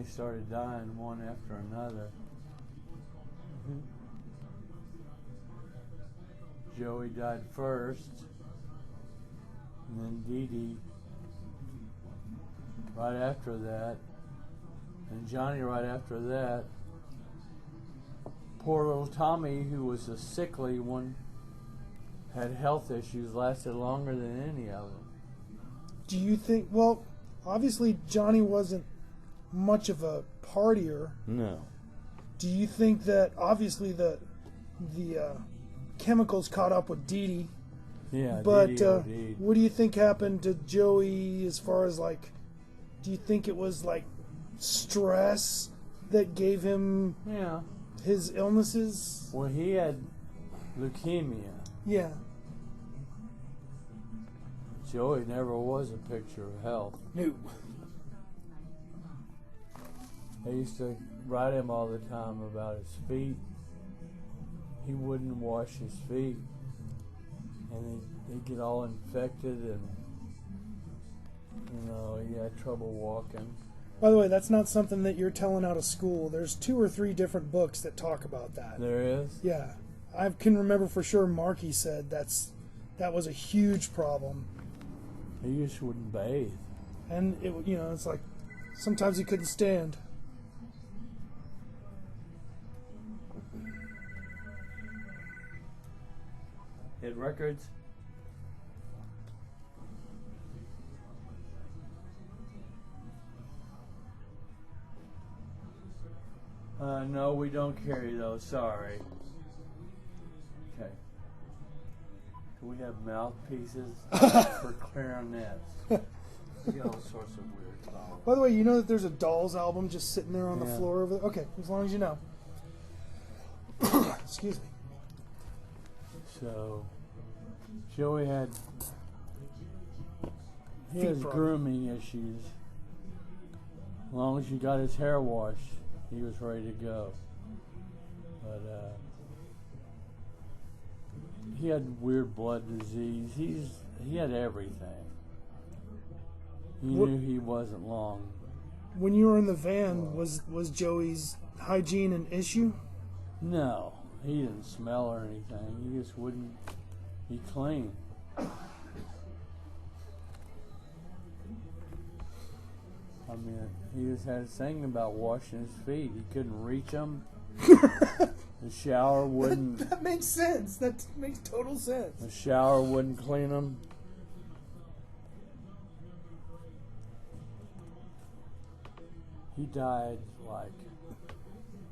they started dying one after another. Mm-hmm. Joey died first, and then Dee Dee right after that, and Johnny right after that. Poor little Tommy, who was a sickly one, had health issues, lasted longer than any of them. Do you think, well, obviously Johnny wasn't much of a partier. No. Do you think that obviously the chemicals caught up with Dee Dee? Yeah, but Dee Dee OD'd. what do you think happened to Joey as far as like, do you think it was like stress that gave him his illnesses? Well, he had leukemia. Yeah. Joey never was a picture of health. No. They used to write him all the time about his feet. He wouldn't wash his feet, and they'd get all infected, and he had trouble walking. By the way, that's not something that you're telling out of school. There's 2 or 3 different books that talk about that. There is? Yeah. I can remember for sure Marky said that was a huge problem. He just wouldn't bathe. And it's like sometimes he couldn't stand. Hit records? No, we don't carry those. Sorry. Okay. Do we have mouthpieces for clarinets? We got all sorts of weird stuff. By the way, you know that there's a Dolls album just sitting there on the floor over there? Okay, as long as you know. Excuse me. So, Joey has problem. grooming issues. As long as you got his hair washed, he was ready to go. But he had weird blood disease. He had everything. He knew he wasn't long. When you were in the van, was Joey's hygiene an issue? No, he didn't smell or anything. He just wouldn't be clean. I mean, he just had a thing about washing his feet. He couldn't reach them. The shower wouldn't. That makes sense. That makes total sense. The shower wouldn't clean them. He died like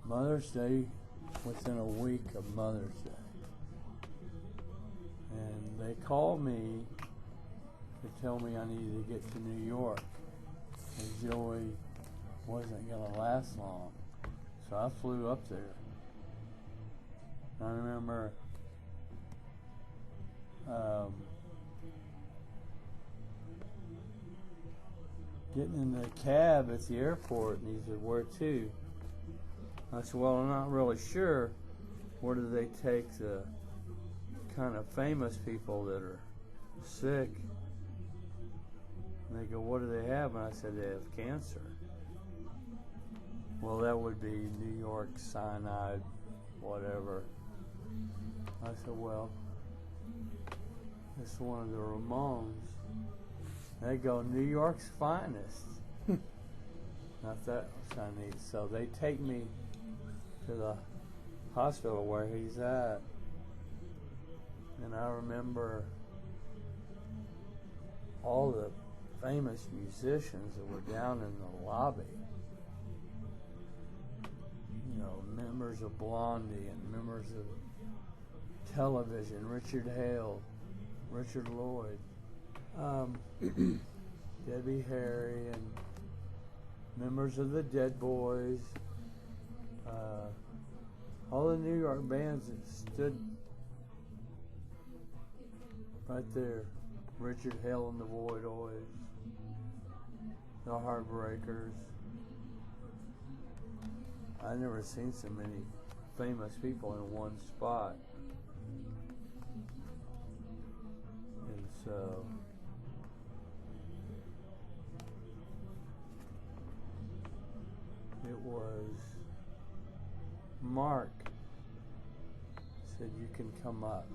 Mother's Day, within a week of Mother's Day. And they called me to tell me I needed to get to New York. And Joey wasn't going to last long. So I flew up there. I remember getting in the cab at the airport, and he said, "Where to?" I said, "Well, I'm not really sure. Where do they take the kind of famous people that are sick?" And they go, "What do they have?" And I said, "They have cancer." Well, that would be New York, cyanide, whatever. I said, "Well, it's one of the Ramones." They go, "New York's finest." I thought that was kind of neat. So they take me to the hospital where he's at. And I remember all the famous musicians that were down in the lobby. You know, members of Blondie and members of Television, Richard Hale, Richard Lloyd, Debbie Harry, and members of the Dead Boys, all the New York bands that stood right there. Richard Hale and the Voidoids, the Heartbreakers. I've never seen so many famous people in one spot. And so Mark said, you can come up.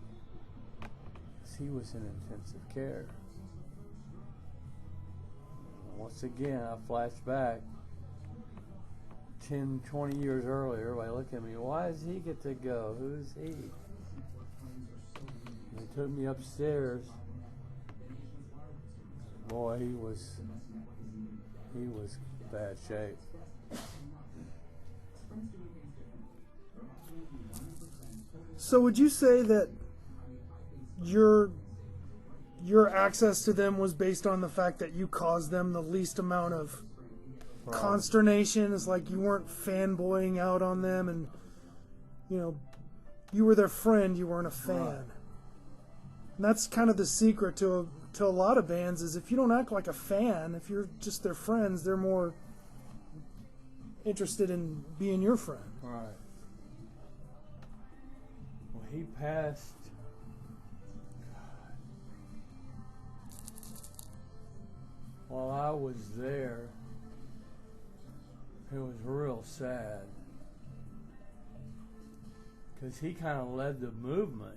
He was in intensive care. Once again, I flash back 10, 20 years earlier. Everybody look at me, why does he get to go? Who's he? They took me upstairs. Boy, he was bad shape. So would you say that your access to them was based on the fact that you caused them the least amount of consternation? It's like you weren't fanboying out on them, and you were their friend, you weren't a fan. Right. And that's kind of the secret to a lot of bands, is if you don't act like a fan, if you're just their friends, they're more interested in being your friend. Right. Well, he passed. While I was there, it was real sad. Because he kind of led the movement,